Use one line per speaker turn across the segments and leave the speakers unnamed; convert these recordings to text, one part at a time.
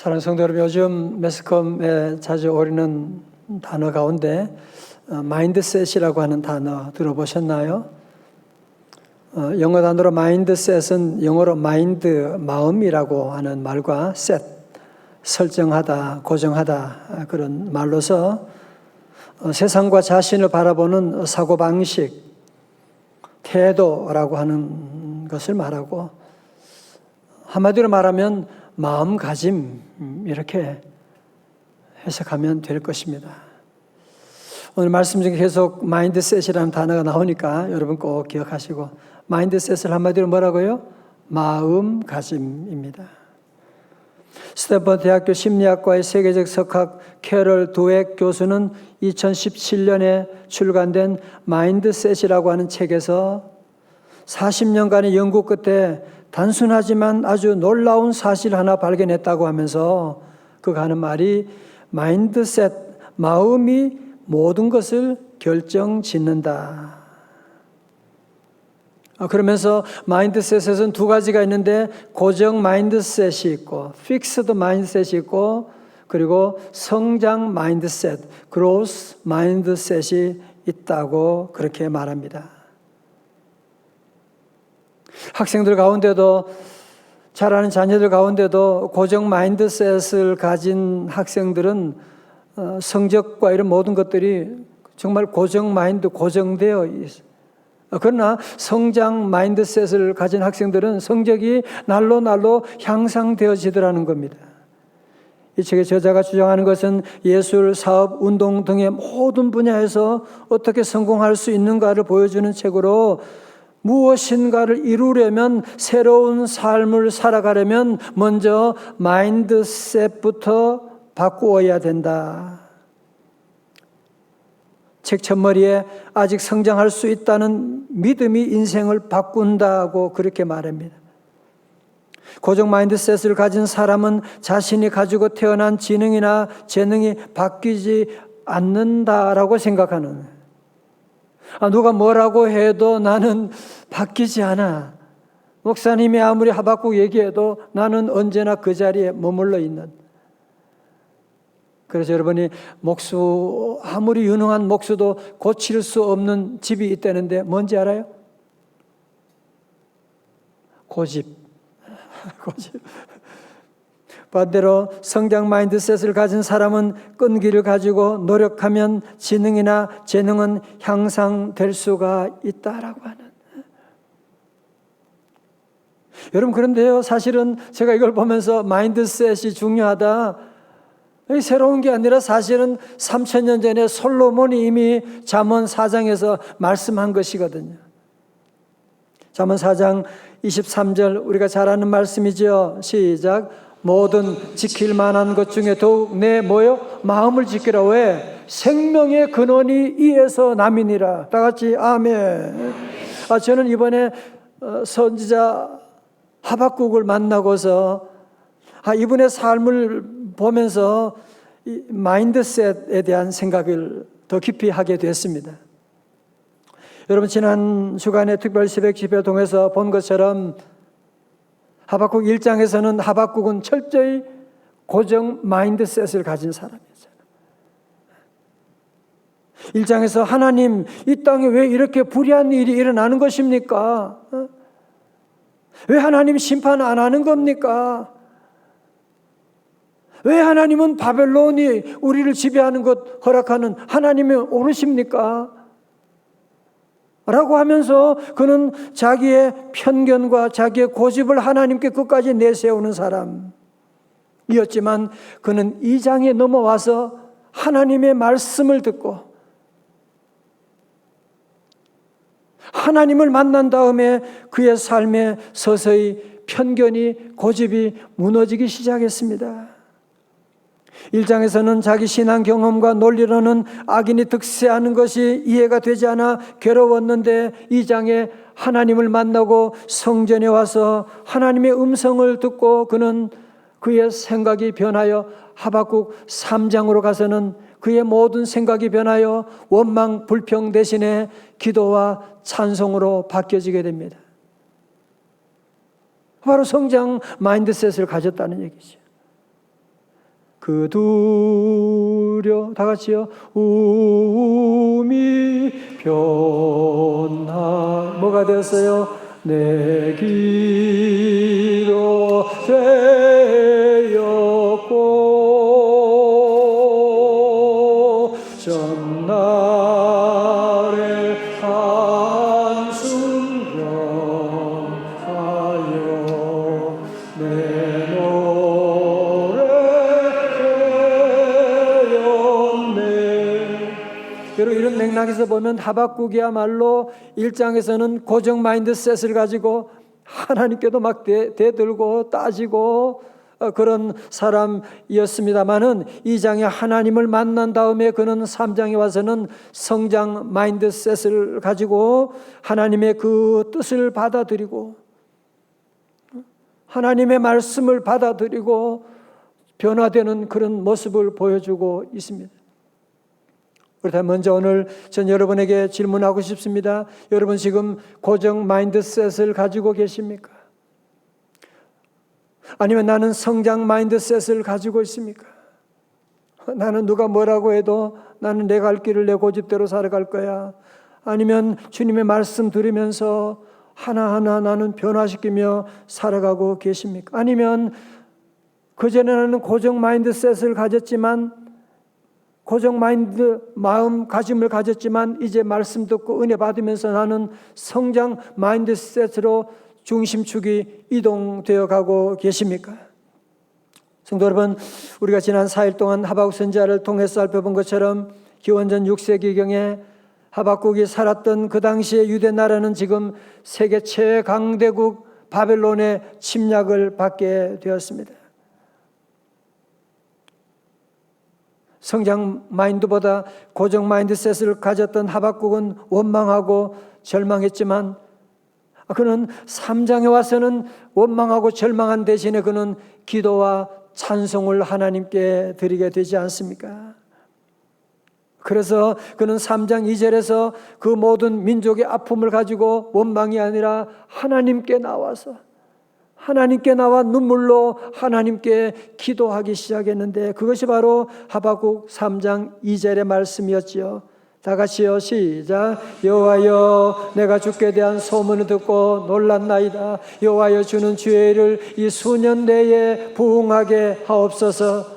사랑하는 성도 여러분, 요즘 매스컴에 자주 오르는 단어 가운데 마인드셋이라고 하는 단어 들어보셨나요? 영어 단어로 마인드셋은 영어로 마인드, 마음이라고 하는 말과 셋, 설정하다, 고정하다 그런 말로서 세상과 자신을 바라보는 사고방식, 태도라고 하는 것을 말하고, 한마디로 말하면 마음가짐, 이렇게 해석하면 될 것입니다. 오늘 말씀 중에 계속 마인드셋이라는 단어가 나오니까 여러분 꼭 기억하시고, 마인드셋을 한마디로 뭐라고요? 마음가짐입니다. 스탠퍼드 대학교 심리학과의 세계적 석학 캐럴 드웨 교수는 2017년에 출간된 마인드셋이라고 하는 책에서 40년간의 연구 끝에 단순하지만 아주 놀라운 사실 하나 발견했다고 하면서 그가 하는 말이 마인드셋, 마음이 모든 것을 결정짓는다. 그러면서 마인드셋에서는 두 가지가 있는데 고정 마인드셋이 있고 픽스드 마인드셋이 있고 그리고 성장 마인드셋, 그로스 마인드셋이 있다고 그렇게 말합니다. 학생들 가운데도 자라는 자녀들 가운데도 고정 마인드셋을 가진 학생들은 성적과 이런 모든 것들이 정말 고정 마인드, 고정되어 있어요. 그러나 성장 마인드셋을 가진 학생들은 성적이 날로 향상되어지더라는 겁니다. 이 책의 저자가 주장하는 것은 예술, 사업, 운동 등의 모든 분야에서 어떻게 성공할 수 있는가를 보여주는 책으로, 무엇인가를 이루려면, 새로운 삶을 살아가려면 먼저 마인드셋부터 바꾸어야 된다. 책 첫머리에 아직 성장할 수 있다는 믿음이 인생을 바꾼다고 그렇게 말합니다. 고정 마인드셋을 가진 사람은 자신이 가지고 태어난 지능이나 재능이 바뀌지 않는다라고 생각하는, 누가 뭐라고 해도 나는 바뀌지 않아. 목사님이 아무리 하박국 얘기해도 나는 언제나 그 자리에 머물러 있는. 그래서 여러분이 목수, 아무리 유능한 목수도 고칠 수 없는 집이 있다는데 뭔지 알아요? 고집. 고집. 반대로 성장 마인드셋을 가진 사람은 끈기를 가지고 노력하면 지능이나 재능은 향상될 수가 있다라고 하는. 여러분, 그런데요, 사실은 제가 이걸 보면서 마인드셋이 중요하다, 새로운 게 아니라 사실은 3000년 전에 솔로몬이 이미 잠언 4장에서 말씀한 것이거든요. 잠언 4장 23절, 우리가 잘 아는 말씀이죠. 시작. 모든 지킬 만한 것 중에 더욱 내 마음을 지키라. 왜? 생명의 근원이 이에서 남이니라. 다 같이 아멘. 저는 이번에 선지자 하박국을 만나고서 이분의 삶을 보면서 이 마인드셋에 대한 생각을 더 깊이 하게 됐습니다. 여러분, 지난 주간에 특별 새벽 집회 통해서 본 것처럼 하박국 1장에서는 하박국은 철저히 고정 마인드셋을 가진 사람이었잖아요. 1장에서 하나님, 이 땅에 왜 이렇게 불의한 일이 일어나는 것입니까? 왜 하나님 심판 안 하는 겁니까? 왜 하나님은 바벨론이 우리를 지배하는 것 허락하는 하나님이 옳으십니까? 라고 하면서 그는 자기의 편견과 자기의 고집을 하나님께 끝까지 내세우는 사람이었지만, 그는 2장에 넘어와서 하나님의 말씀을 듣고 하나님을 만난 다음에 그의 삶에 서서히 편견이, 고집이 무너지기 시작했습니다. 1장에서는 자기 신앙 경험과 논리로는 악인이 득세하는 것이 이해가 되지 않아 괴로웠는데, 2장에 하나님을 만나고 성전에 와서 하나님의 음성을 듣고 그는 그의 생각이 변하여 하박국 3장으로 가서는 그의 모든 생각이 변하여 원망, 불평 대신에 기도와 찬송으로 바뀌어지게 됩니다. 바로 성장 마인드셋을 가졌다는 얘기죠. 그 두려 다 같이요. 우미 변화 뭐가 되었어요? 내 기도 되었고 전날의 한숨 명하여 내 노래 되었네. 여러분 이런 맥락에서 보면 하박국이야말로 1장에서는 고정 마인드셋을 가지고 하나님께도 막 대들고 따지고 그런 사람이었습니다마는 2장에 하나님을 만난 다음에 그는 3장에 와서는 성장 마인드셋을 가지고 하나님의 그 뜻을 받아들이고 하나님의 말씀을 받아들이고 변화되는 그런 모습을 보여주고 있습니다. 그렇다면 먼저 오늘 전 여러분에게 질문하고 싶습니다. 여러분 지금 고정 마인드셋을 가지고 계십니까? 아니면 나는 성장 마인드셋을 가지고 있습니까? 나는 누가 뭐라고 해도 나는 내 갈 길을 내 고집대로 살아갈 거야. 아니면 주님의 말씀 들으면서 하나하나 나는 변화시키며 살아가고 계십니까? 아니면 그전에 나는 고정 마인드셋을 가졌지만 고정 마인드 마음가짐을 가졌지만 이제 말씀 듣고 은혜 받으면서 나는 성장 마인드셋으로 중심축이 이동되어 가고 계십니까? 성도 여러분, 우리가 지난 4일 동안 하박국 선지자를 통해서 살펴본 것처럼 기원전 6세기경에 하박국이 살았던 그 당시의 유대 나라는 지금 세계 최강대국 바벨론의 침략을 받게 되었습니다. 성장 마인드보다 고정 마인드셋을 가졌던 하박국은 원망하고 절망했지만 그는 3장에 와서는 원망하고 절망한 대신에 그는 기도와 찬송을 하나님께 드리게 되지 않습니까? 그래서 그는 3장 2절에서 그 모든 민족의 아픔을 가지고 원망이 아니라 하나님께 나와서 하나님께 나와 눈물로 하나님께 기도하기 시작했는데 그것이 바로 하박국 3장 2절의 말씀이었지요. 다 같이요, 시작. 여호와여, 내가 주께 대한 소문을 듣고 놀랐나이다. 여호와여, 주는 주의 일을 이 수년 내에 부응하게 하옵소서.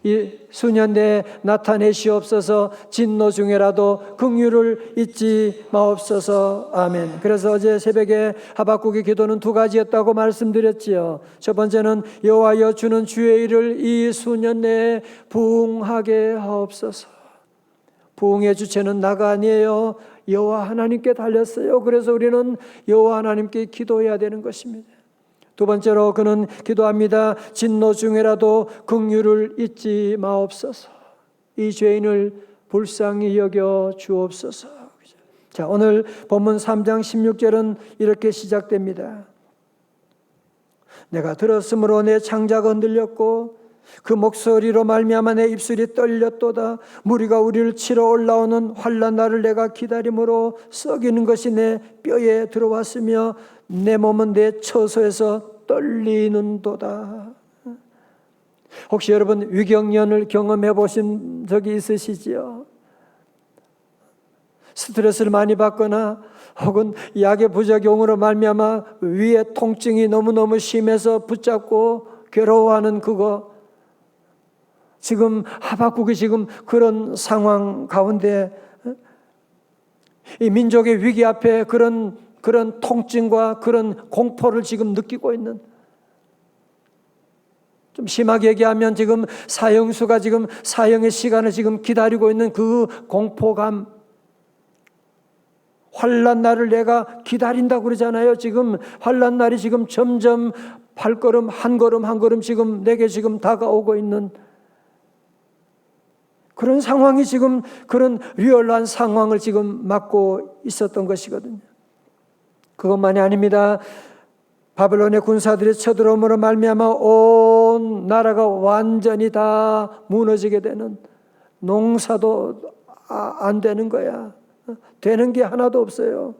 이 수년 내에 나타내시옵소서. 진노 중에라도 긍휼을 잊지 마옵소서. 아멘. 그래서 어제 새벽에 하박국의 기도는 두 가지였다고 말씀드렸지요. 첫 번째는 여호와여, 주는 주의 일을 이 수년 내에 부응하게 하옵소서. 부흥의 주체는 나가 아니에요. 여호와 하나님께 달렸어요. 그래서 우리는 여호와 하나님께 기도해야 되는 것입니다. 두 번째로 그는 기도합니다. 진노 중에라도 긍휼을 잊지 마옵소서. 이 죄인을 불쌍히 여겨 주옵소서. 자, 오늘 본문 3장 16절은 이렇게 시작됩니다. 내가 들었으므로 내 창자가 흔들렸고 그 목소리로 말미암아 내 입술이 떨렸도다. 무리가 우리를 치러 올라오는 환난 날을 내가 기다림으로 썩이는 것이 내 뼈에 들어왔으며 내 몸은 내 처소에서 떨리는도다. 혹시 여러분 위경련을 경험해 보신 적이 있으시지요? 스트레스를 많이 받거나 혹은 약의 부작용으로 말미암아 위의 통증이 너무너무 심해서 붙잡고 괴로워하는 그거, 지금 하박국이 지금 그런 상황 가운데 이 민족의 위기 앞에 그런 통증과 그런 공포를 지금 느끼고 있는, 좀 심하게 얘기하면 지금 사형수가 지금 사형의 시간을 지금 기다리고 있는 그 공포감, 환난 날을 내가 기다린다고 그러잖아요. 지금 환난 날이 지금 점점 발걸음 한 걸음 한 걸음 지금 내게 지금 다가오고 있는 그런 상황이 지금 그런 리얼한 상황을 지금 맞고 있었던 것이거든요. 그것만이 아닙니다. 바벨론의 군사들이 쳐들어옴으로 말미암아 온 나라가 완전히 다 무너지게 되는, 농사도 안 되는 거야. 되는 게 하나도 없어요.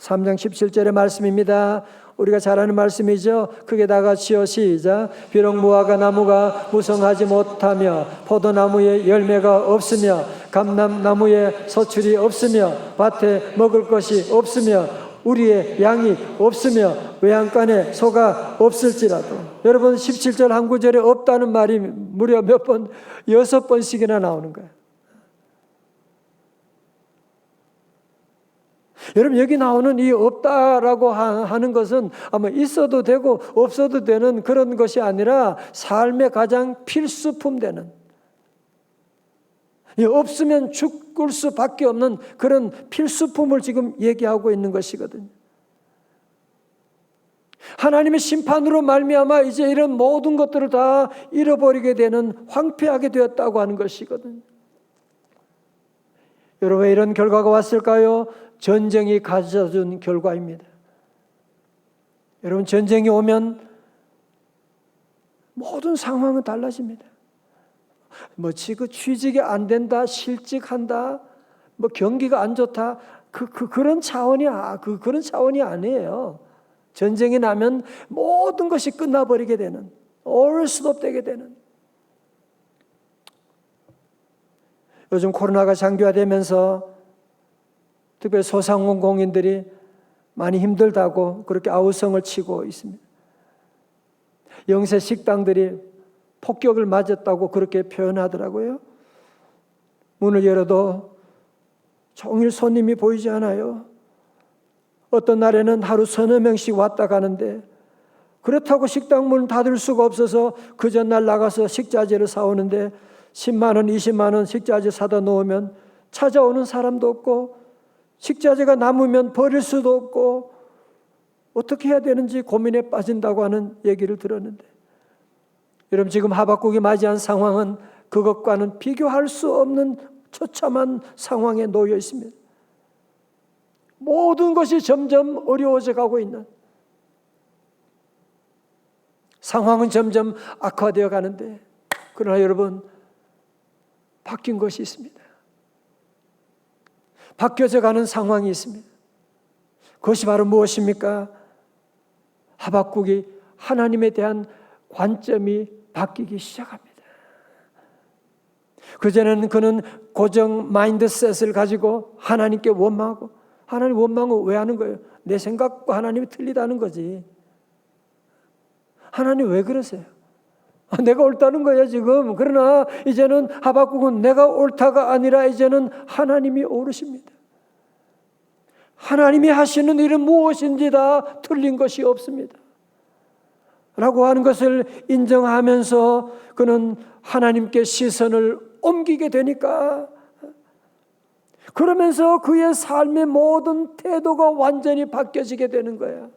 3장 17절의 말씀입니다. 우리가 잘 아는 말씀이죠. 크게 다 같이요. 시작. 비록 무화과 나무가 무성하지 못하며 포도나무에 열매가 없으며 감람나무에 서출이 없으며 밭에 먹을 것이 없으며 우리의 양이 없으며 외양간에 소가 없을지라도. 여러분 17절 한 구절에 없다는 말이 무려 몇 번? 6번씩이나 나오는 거예요. 여러분 여기 나오는 이 없다라고 하는 것은 아마 있어도 되고 없어도 되는 그런 것이 아니라 삶의 가장 필수품 되는, 없으면 죽을 수밖에 없는 그런 필수품을 지금 얘기하고 있는 것이거든요. 하나님의 심판으로 말미암아 이제 이런 모든 것들을 다 잃어버리게 되는, 황폐하게 되었다고 하는 것이거든요. 여러분 왜 이런 결과가 왔을까요? 전쟁이 가져준 결과입니다. 여러분 전쟁이 오면 모든 상황은 달라집니다. 지금 취직이 안 된다, 실직한다, 경기가 안 좋다, 그런 차원이 그런 차원이 아니에요. 전쟁이 나면 모든 것이 끝나버리게 되는, all stop 되게 되는. 요즘 코로나가 장기화되면서 특별히 소상공인들이 많이 힘들다고 그렇게 아우성을 치고 있습니다. 영세 식당들이 폭격을 맞았다고 그렇게 표현하더라고요. 문을 열어도 종일 손님이 보이지 않아요. 어떤 날에는 하루 서너 명씩 왔다 가는데, 그렇다고 식당 문을 닫을 수가 없어서 그 전날 나가서 식자재를 사오는데 10만 원, 20만 원 식자재 사다 놓으면 찾아오는 사람도 없고, 식자재가 남으면 버릴 수도 없고, 어떻게 해야 되는지 고민에 빠진다고 하는 얘기를 들었는데, 여러분 지금 하박국이 맞이한 상황은 그것과는 비교할 수 없는 처참한 상황에 놓여 있습니다. 모든 것이 점점 어려워져 가고 있는, 상황은 점점 악화되어 가는데, 그러나 여러분 바뀐 것이 있습니다. 바뀌어져 가는 상황이 있습니다. 그것이 바로 무엇입니까? 하박국이 하나님에 대한 관점이 바뀌기 시작합니다. 그전에는 그는 고정 마인드셋을 가지고 하나님께 원망하고, 하나님 원망을 왜 하는 거예요? 내 생각과 하나님이 틀리다는 거지. 하나님 왜 그러세요? 내가 옳다는 거예요 지금. 그러나 이제는 하박국은 내가 옳다가 아니라 이제는 하나님이 옳으십니다. 하나님이 하시는 일은 무엇인지 다 틀린 것이 없습니다 라고 하는 것을 인정하면서 그는 하나님께 시선을 옮기게 되니까, 그러면서 그의 삶의 모든 태도가 완전히 바뀌어지게 되는 거야.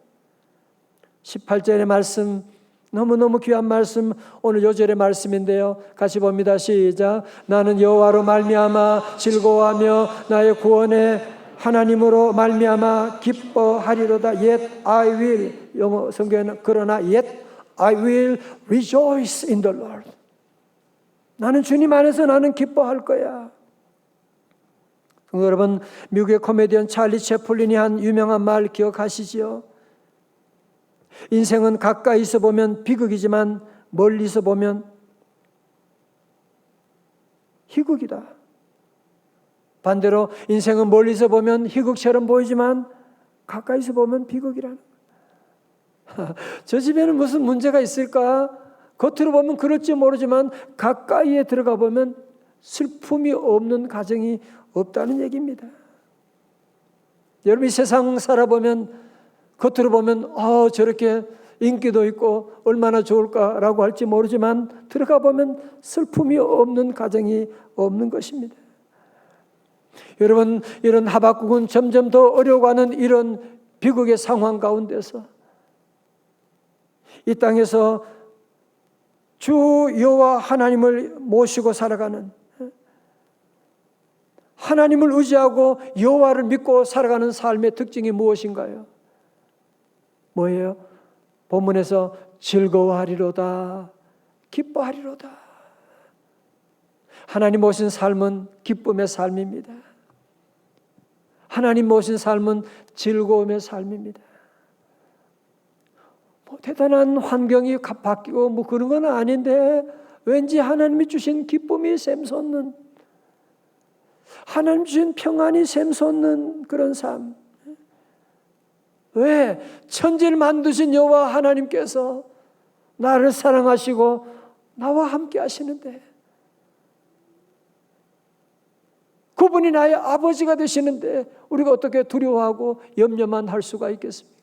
18절의 말씀, 너무너무 귀한 말씀, 오늘 요절의 말씀인데요. 같이 봅니다. 시작. 나는 여호와로 말미암아 즐거워하며 나의 구원의 하나님으로 말미암아 기뻐하리로다. Yet I will, 영어 성경에는 그러나 yet I will rejoice in the Lord. 나는 주님 안에서 나는 기뻐할 거야. 여러분 미국의 코미디언 찰리 채플린이 한 유명한 말 기억하시지요? 인생은 가까이서 보면 비극이지만 멀리서 보면 희극이다. 반대로 인생은 멀리서 보면 희극처럼 보이지만 가까이서 보면 비극이라는 거야. 저 집에는 무슨 문제가 있을까? 겉으로 보면 그럴지 모르지만 가까이에 들어가 보면 슬픔이 없는 가정이 없다는 얘기입니다. 여러분이 세상 살아보면 겉으로 보면 저렇게 인기도 있고 얼마나 좋을까라고 할지 모르지만 들어가 보면 슬픔이 없는 가정이 없는 것입니다. 여러분 이런 하박국은 점점 더 어려워가는 이런 비극의 상황 가운데서 이 땅에서 주 여호와 하나님을 모시고 살아가는, 하나님을 의지하고 여호와를 믿고 살아가는 삶의 특징이 무엇인가요? 뭐예요? 본문에서 즐거워하리로다, 기뻐하리로다. 하나님 오신 삶은 기쁨의 삶입니다. 하나님 모신 삶은 즐거움의 삶입니다. 뭐 대단한 환경이 바뀌고 뭐 그런 건 아닌데 왠지 하나님이 주신 기쁨이 샘솟는, 하나님 주신 평안이 샘솟는 그런 삶. 왜? 천지를 만드신 여호와 하나님께서 나를 사랑하시고 나와 함께 하시는데, 그분이 나의 아버지가 되시는데 우리가 어떻게 두려워하고 염려만 할 수가 있겠습니까?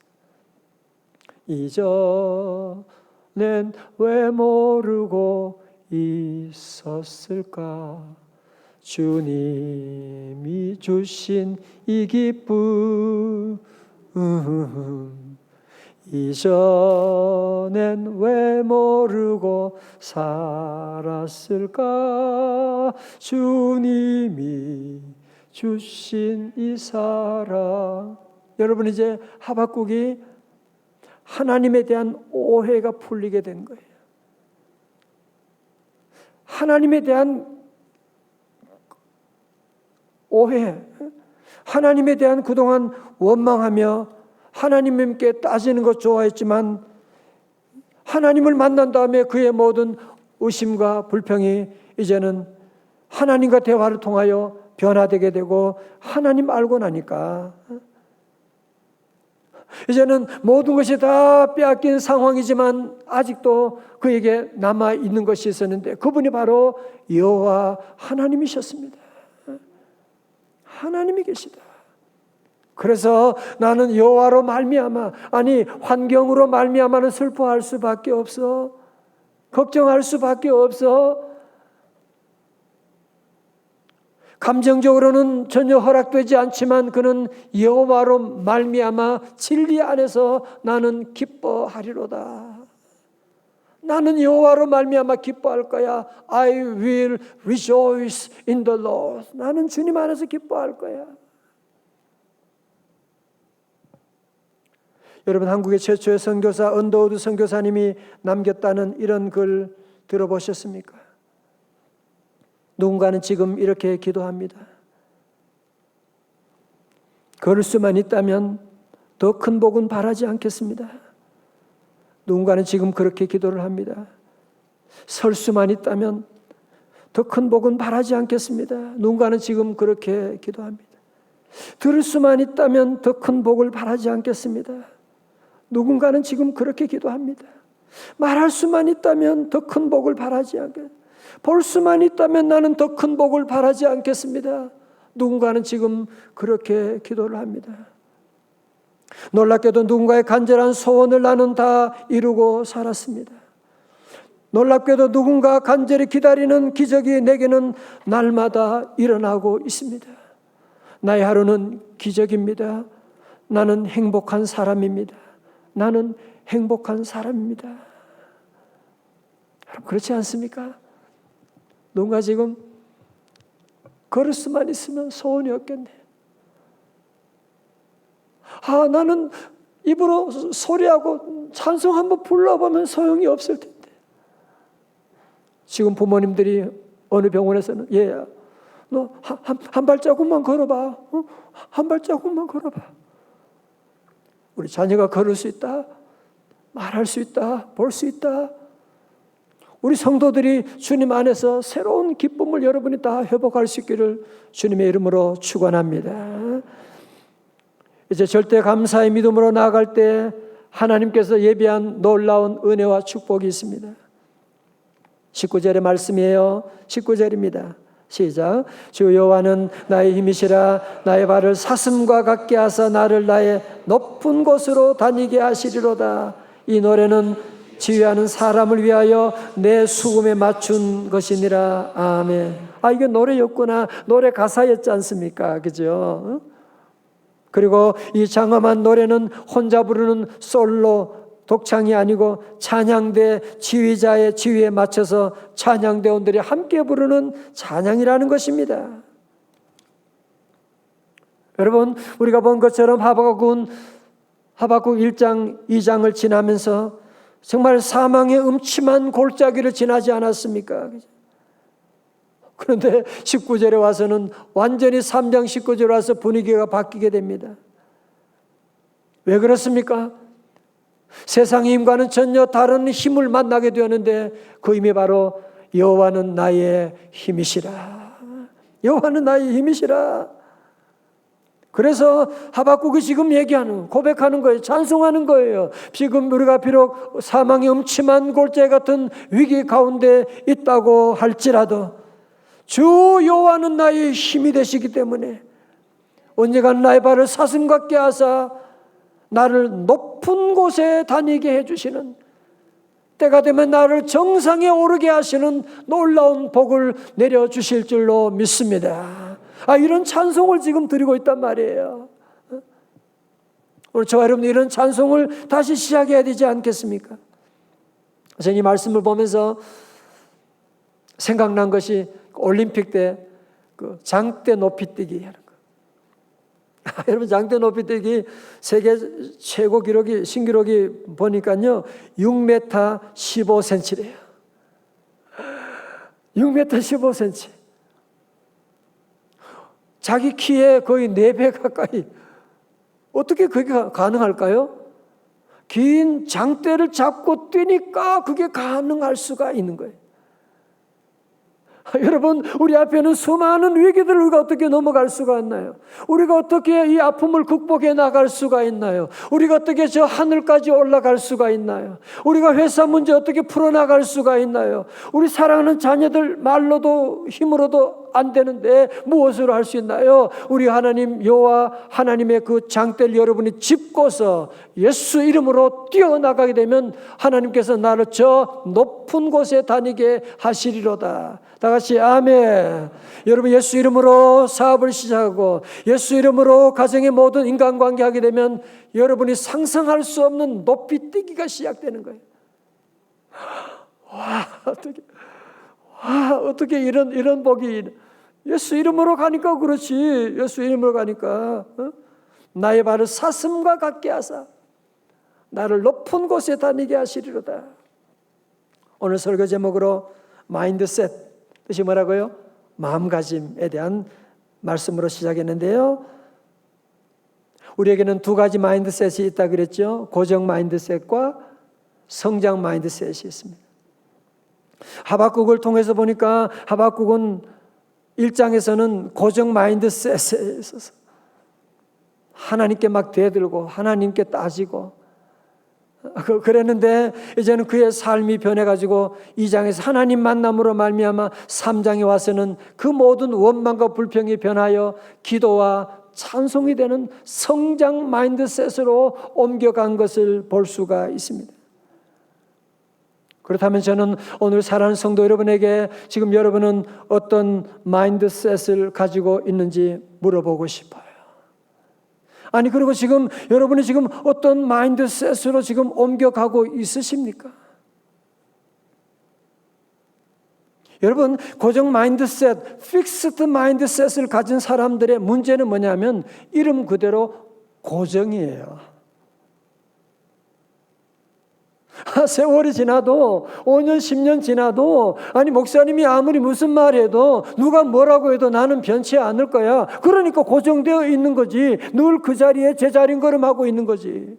이전엔 왜 모르고 있었을까? 주님이 주신 이 기쁨, 이전엔 왜 모르고 살았을까? 주님이 주신 이 사랑. 여러분, 이제 하박국이 하나님에 대한 오해가 풀리게 된 거예요. 하나님에 대한 오해, 하나님에 대한 그동안 원망하며 하나님께 따지는 것 좋아했지만 하나님을 만난 다음에 그의 모든 의심과 불평이 이제는 하나님과 대화를 통하여 변화되게 되고, 하나님 알고 나니까 이제는 모든 것이 다 빼앗긴 상황이지만 아직도 그에게 남아있는 것이 있었는데, 그분이 바로 여호와 하나님이셨습니다. 하나님이 계시다. 그래서 나는 여호와로 말미암아, 아니 환경으로 말미암아는 슬퍼할 수밖에 없어. 걱정할 수밖에 없어. 감정적으로는 전혀 허락되지 않지만 그는 여호와로 말미암아 진리 안에서 나는 기뻐하리로다. 나는 여호와로 말미암아 기뻐할 거야. I will rejoice in the Lord. 나는 주님 안에서 기뻐할 거야. 여러분, 한국의 최초의 선교사 언더우드 선교사님이 남겼다는 이런 글 들어보셨습니까? 누군가는 지금 이렇게 기도합니다. 걸을 수만 있다면 더 큰 복은 바라지 않겠습니다. 누군가는 지금 그렇게 기도를 합니다. 설 수만 있다면 더 큰 복은 바라지 않겠습니다. 누군가는 지금 그렇게 기도합니다. 들을 수만 있다면 더 큰 복을 바라지 않겠습니다. 누군가는 지금 그렇게 기도합니다. 말할 수만 있다면 더 큰 복을 바라지 않겠습니다. 볼 수만 있다면 나는 더 큰 복을 바라지 않겠습니다. 누군가는 지금 그렇게 기도를 합니다. 놀랍게도 누군가의 간절한 소원을 나는 다 이루고 살았습니다. 놀랍게도 누군가 간절히 기다리는 기적이 내게는 날마다 일어나고 있습니다. 나의 하루는 기적입니다. 나는 행복한 사람입니다. 나는 행복한 사람입니다. 여러분, 그렇지 않습니까? 누군가 지금 걸을 수만 있으면 소원이 없겠네. 나는 입으로 소리하고 찬송 한번 불러보면 소용이 없을 텐데. 지금 부모님들이 어느 병원에서는 얘야, 너 한 발자국만 걸어봐. 한 발자국만 걸어봐. 우리 자녀가 걸을 수 있다, 말할 수 있다, 볼 수 있다. 우리 성도들이 주님 안에서 새로운 기쁨을 여러분이 다 회복할 수 있기를 주님의 이름으로 축원합니다. 이제 절대 감사의 믿음으로 나아갈 때 하나님께서 예비한 놀라운 은혜와 축복이 있습니다. 19절의 말씀이에요. 19절입니다. 시작. 주 여호와는 나의 힘이시라. 나의 발을 사슴과 같게 하사 나를 나의 높은 곳으로 다니게 하시리로다. 이 노래는 지휘하는 사람을 위하여 내 수금에 맞춘 것이니라. 아멘. 이게 노래였구나. 노래 가사였지 않습니까? 그죠? 그리고 이 장엄한 노래는 혼자 부르는 솔로 독창이 아니고 찬양대 지휘자의 지휘에 맞춰서 찬양대원들이 함께 부르는 찬양이라는 것입니다. 여러분, 우리가 본 것처럼 하박국 1장 2장을 지나면서 정말 사망의 음침한 골짜기를 지나지 않았습니까? 그런데 19절에 와서는 완전히 3장 19절에 와서 분위기가 바뀌게 됩니다. 왜 그렇습니까? 세상의 힘과는 전혀 다른 힘을 만나게 되었는데 그 힘이 바로 여호와는 나의 힘이시라. 여호와는 나의 힘이시라. 그래서 하박국이 지금 얘기하는, 고백하는 거예요. 찬송하는 거예요. 지금 우리가 비록 사망의 음침한 골짜기 같은 위기 가운데 있다고 할지라도 주 여호와는 나의 힘이 되시기 때문에 언젠가 나의 발을 사슴 같게 하사 나를 높은 곳에 다니게 해주시는, 때가 되면 나를 정상에 오르게 하시는 놀라운 복을 내려주실 줄로 믿습니다. 이런 찬송을 지금 드리고 있단 말이에요. 오늘 저와 여러분 이런 찬송을 다시 시작해야 되지 않겠습니까? 저는 이 말씀을 보면서 생각난 것이 올림픽 때 그 장대 높이뛰기 하는 거. 여러분 장대 높이뛰기 세계 최고 기록이 신기록이 보니까요 6m 15cm래요. 6m 15cm. 자기 키에 거의 4배 가까이. 어떻게 그게 가능할까요? 긴 장대를 잡고 뛰니까 그게 가능할 수가 있는 거예요. 여러분, 우리 앞에는 수많은 위기들을 우리가 어떻게 넘어갈 수가 있나요? 우리가 어떻게 이 아픔을 극복해 나갈 수가 있나요? 우리가 어떻게 저 하늘까지 올라갈 수가 있나요? 우리가 회사 문제 어떻게 풀어나갈 수가 있나요? 우리 사랑하는 자녀들 말로도 힘으로도 안 되는데 무엇으로 할 수 있나요? 우리 하나님 여호와 하나님의 그 장대를 여러분이 짚고서 예수 이름으로 뛰어나가게 되면 하나님께서 나를 저 높은 곳에 다니게 하시리로다. 다 같이 아멘. 여러분 예수 이름으로 사업을 시작하고 예수 이름으로 가정의 모든 인간관계 하게 되면 여러분이 상상할 수 없는 높이 뛰기가 시작되는 거예요. 어떻게 이런 복이 예수 이름으로 가니까 그렇지. 예수 이름으로 가니까 나의 발을 사슴과 같게 하사 나를 높은 곳에 다니게 하시리로다. 오늘 설교 제목으로 마인드셋, 뜻이 뭐라고요? 마음가짐에 대한 말씀으로 시작했는데요. 우리에게는 두 가지 마인드셋이 있다 그랬죠. 고정 마인드셋과 성장 마인드셋이 있습니다. 하박국을 통해서 보니까 하박국은 1장에서는 고정 마인드셋에 있어서 하나님께 막 대들고 하나님께 따지고 그랬는데 이제는 그의 삶이 변해가지고 2장에서 하나님 만남으로 말미암아 3장에 와서는 그 모든 원망과 불평이 변하여 기도와 찬송이 되는 성장 마인드셋으로 옮겨간 것을 볼 수가 있습니다. 그렇다면 저는 오늘 사랑하는 성도 여러분에게 지금 여러분은 어떤 마인드셋을 가지고 있는지 물어보고 싶어요. 아니 그리고 지금 여러분이 지금 어떤 마인드셋으로 지금 옮겨가고 있으십니까? 여러분 고정 마인드셋, 픽스드 마인드셋을 가진 사람들의 문제는 뭐냐면 이름 그대로 고정이에요. 세월이 지나도 5년 10년 지나도 아니 목사님이 아무리 무슨 말해도 누가 뭐라고 해도 나는 변치 않을 거야. 그러니까 고정되어 있는 거지. 늘 그 자리에 제자리걸음하고 있는 거지.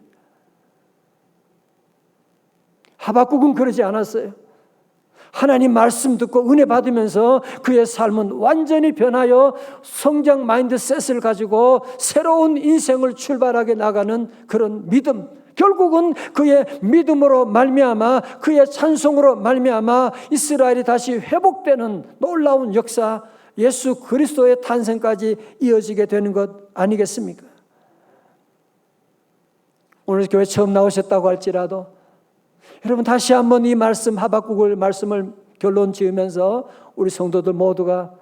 하박국은 그러지 않았어요. 하나님 말씀 듣고 은혜 받으면서 그의 삶은 완전히 변하여 성장 마인드셋을 가지고 새로운 인생을 출발하게 나가는 그런 믿음, 결국은 그의 믿음으로 말미암아 그의 찬송으로 말미암아 이스라엘이 다시 회복되는 놀라운 역사, 예수 그리스도의 탄생까지 이어지게 되는 것 아니겠습니까? 오늘 교회 처음 나오셨다고 할지라도 여러분 다시 한번 이 말씀 하박국을 말씀을 결론 지으면서 우리 성도들 모두가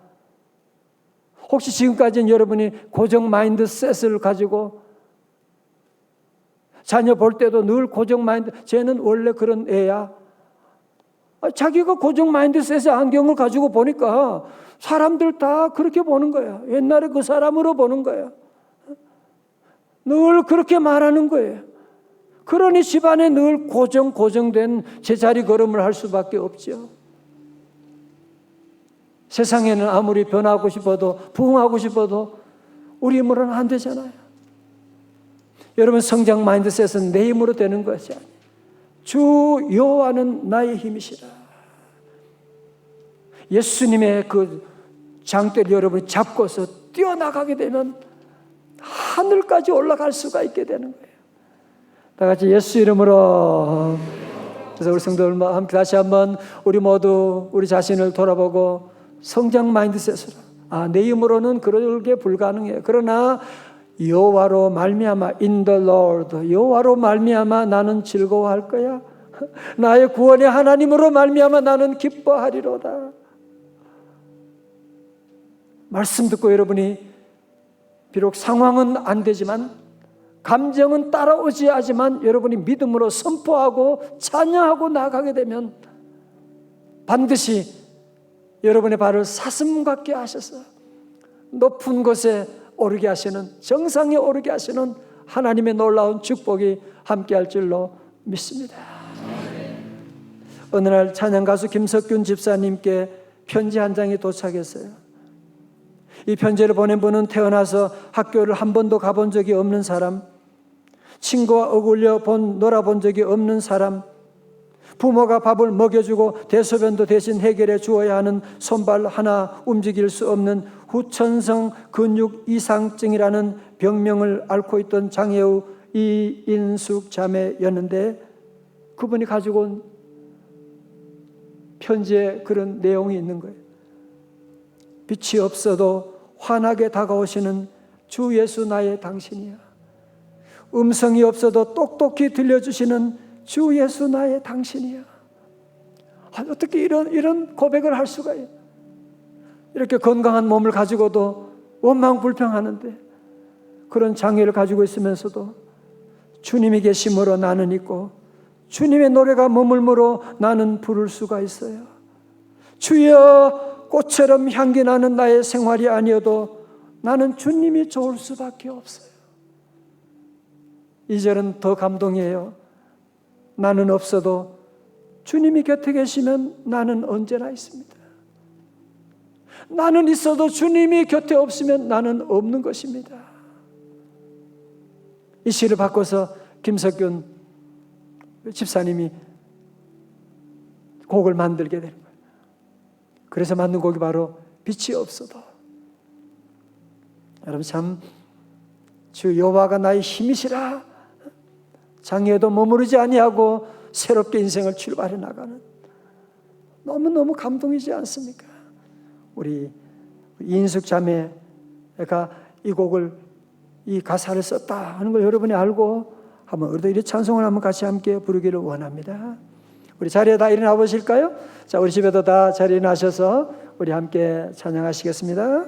혹시 지금까지는 여러분이 고정 마인드셋을 가지고 자녀 볼 때도 늘 고정 마인드, 쟤는 원래 그런 애야. 자기가 고정 마인드셋의 안경을 가지고 보니까 사람들 다 그렇게 보는 거야. 옛날에 그 사람으로 보는 거야. 늘 그렇게 말하는 거예요. 그러니 집안에 늘 고정된 제자리 걸음을 할 수밖에 없죠. 세상에는 아무리 변하고 싶어도 부흥하고 싶어도 우리 힘으로는 안 되잖아요. 여러분, 성장 마인드셋은 내 힘으로 되는 것이 아니에요. 주 여호와는 나의 힘이시라. 예수님의 그 장대를 여러분이 잡고서 뛰어나가게 되면 하늘까지 올라갈 수가 있게 되는 거예요. 다 같이 예수 이름으로. 그래서 우리 성도들 함께 다시 한번 우리 모두 우리 자신을 돌아보고 성장 마인드셋으로, 내 힘으로는 그러게 불가능해요. 그러나 여호와로 말미암아, in the Lord, 여호와로 말미암아 나는 즐거워할 거야. 나의 구원의 하나님으로 말미암아 나는 기뻐하리로다. 말씀 듣고 여러분이 비록 상황은 안 되지만, 감정은 따라오지 하지만 여러분이 믿음으로 선포하고 찬양하고 나가게 되면 반드시 여러분의 발을 사슴 같게 하셔서 높은 곳에 오르게 하시는, 정상에 오르게 하시는 하나님의 놀라운 축복이 함께할 줄로 믿습니다. 어느 날 찬양가수 김석균 집사님께 편지 한 장이 도착했어요. 이 편지를 보낸 분은 태어나서 학교를 한 번도 가본 적이 없는 사람, 친구와 어울려 놀아본 적이 없는 사람, 부모가 밥을 먹여주고 대소변도 대신 해결해 주어야 하는 손발 하나 움직일 수 없는 후천성 근육 이상증이라는 병명을 앓고 있던 장애우 이인숙 자매였는데, 그분이 가지고 온 편지에 그런 내용이 있는 거예요. 빛이 없어도 환하게 다가오시는 주 예수 나의 당신이야. 음성이 없어도 똑똑히 들려주시는 주 예수 나의 당신이야. 어떻게 이런 고백을 할 수가 있어요? 이렇게 건강한 몸을 가지고도 원망불평하는데, 그런 장애를 가지고 있으면서도 주님이 계심으로 나는 있고, 주님의 노래가 머물므로 나는 부를 수가 있어요. 주여, 꽃처럼 향기 나는 나의 생활이 아니어도 나는 주님이 좋을 수밖에 없어요. 이 절은 더 감동이에요. 나는 없어도 주님이 곁에 계시면 나는 언제나 있습니다. 나는 있어도 주님이 곁에 없으면 나는 없는 것입니다. 이 시를 바꿔서 김석균 집사님이 곡을 만들게 되는 거예요. 그래서 만든 곡이 바로 빛이 없어도. 여러분, 참 주 여호와가 나의 힘이시라. 장애에도 머무르지 아니하고 새롭게 인생을 출발해 나가는, 너무너무 감동이지 않습니까? 우리 이인숙 자매가 이 곡을, 이 가사를 썼다 하는 걸 여러분이 알고 한번 우리도 찬송을 한번 같이 함께 부르기를 원합니다. 우리 자리에 다 일어나 보실까요? 자, 우리 집에도 다 자리에 나셔서 우리 함께 찬양하시겠습니다.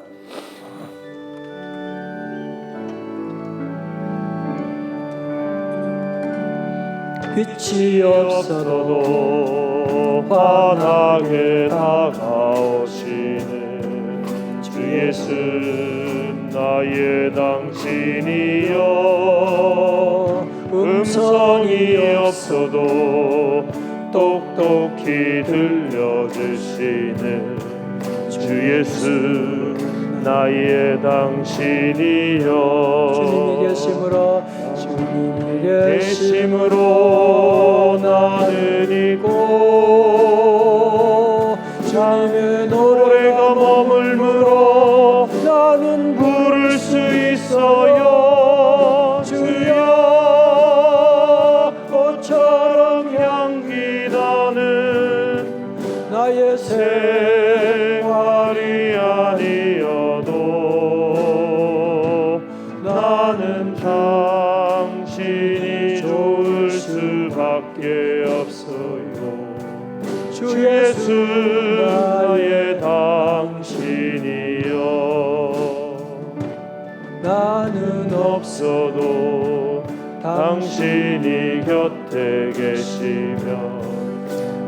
빛이 없어도 환하게 다가오시는 주 예수 나의 당신이여, 음성이 없어도 똑똑히 들려주시는 주 예수 나의 당신이여, 주님이 계심으로 나는 있고, 주님의 노래가 머물므로 나는 부를 수 있어요. 주여, 꽃처럼 향기 나는 나의 생활이 아니어도 나는 당신이 좋을 수밖에 없어요. 주 예수 나의 당신이여, 나는 없어도 당신이 곁에 계시면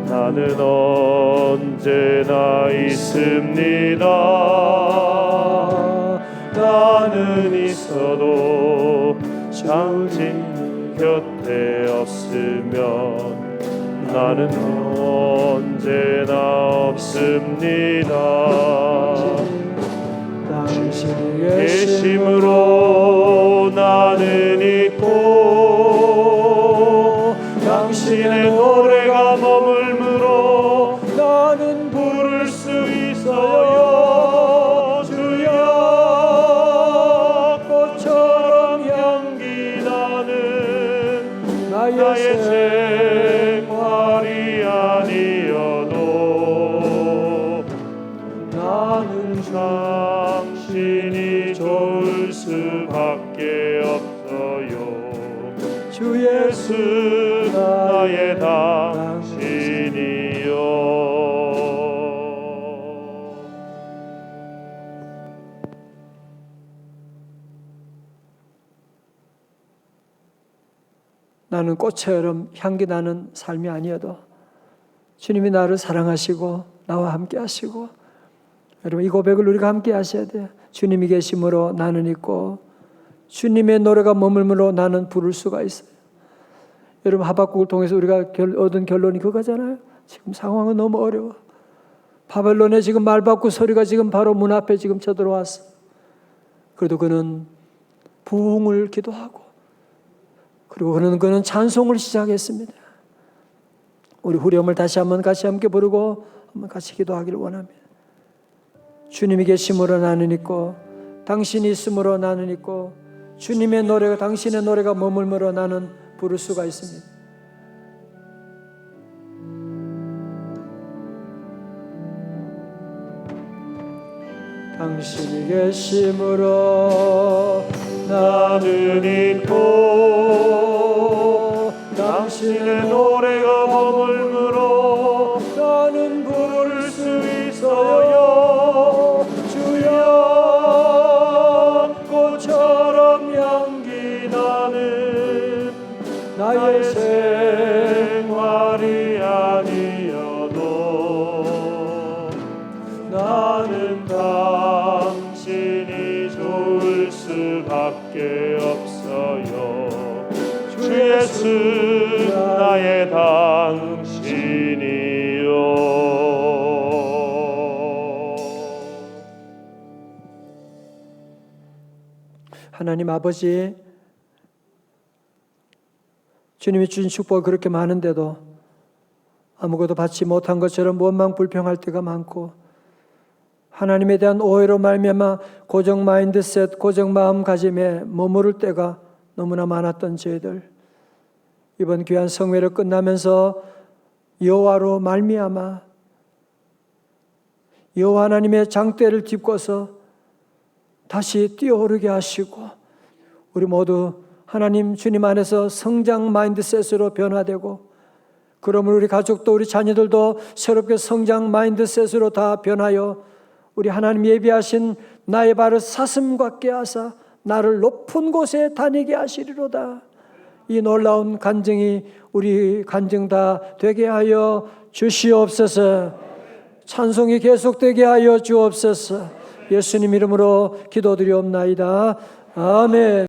나는 언제나 있습니다. 나는 있어도 당신 곁에 없으면
나는 언제나 없습니다.
당신이
계심으로 나는 있고 당신의 노래가 머물므로 나는 부를 수 있어요. 주여 꽃처럼 향기 나는 나의 생활이 아니어도 나는 당신이 좋을 수밖에 없어요. 주 예수 나의 당신이요.
나는 꽃처럼 향기 나는 삶이 아니어도 주님이 나를 사랑하시고 나와 함께 하시고, 여러분 이 고백을 우리가 함께 하셔야 돼요. 주님이 계심으로 나는 있고 주님의 노래가 머물므로 나는 부를 수가 있어요. 여러분 하박국을 통해서 우리가 얻은 결론이 그거잖아요. 지금 상황은 너무 어려워. 바벨론에 지금 말바꾸 소리가 지금 바로 문 앞에 지금 쳐들어왔어. 그래도 그는 부흥을 기도하고, 그리고 그는 찬송을 시작했습니다. 우리 후렴을 다시 한번 같이 함께 부르고 한번 같이 기도하기를 원합니다. 주님이 계심으로 나는 있고 당신이 있음으로 나는 있고 주님의 노래가, 당신의 노래가 머물므로 나는 부를 수가 있습니다. 당신이 계심으로
나는 있고 당신의 노래가 머물므로 나는 부를 수 있어요. 주여 꽃처럼 향기 나는 나의 생활이 아니어도 나는 당신이 좋을 수밖에 없어요. 주 예수 나의 당신이요.
하나님 아버지, 주님이 주신 축복이 그렇게 많은데도 아무것도 받지 못한 것처럼 원망불평할 때가 많고, 하나님에 대한 오해로 말미암아 고정 마인드셋, 고정 마음가짐에 머무를 때가 너무나 많았던 저희들, 이번 귀한 성회를 끝나면서 여호와로 말미암아 여호와 하나님의 장대를 짚고서 다시 뛰어오르게 하시고, 우리 모두 하나님 주님 안에서 성장 마인드셋으로 변화되고, 그러므로 우리 가족도 우리 자녀들도 새롭게 성장 마인드셋으로 다 변하여 우리 하나님 예비하신 나의 발을 사슴 같게 하사 나를 높은 곳에 다니게 하시리로다. 이 놀라운 간증이 우리 간증 다 되게 하여 주시옵소서. 찬송이 계속되게 하여 주옵소서. 예수님 이름으로 기도드리옵나이다. 아멘.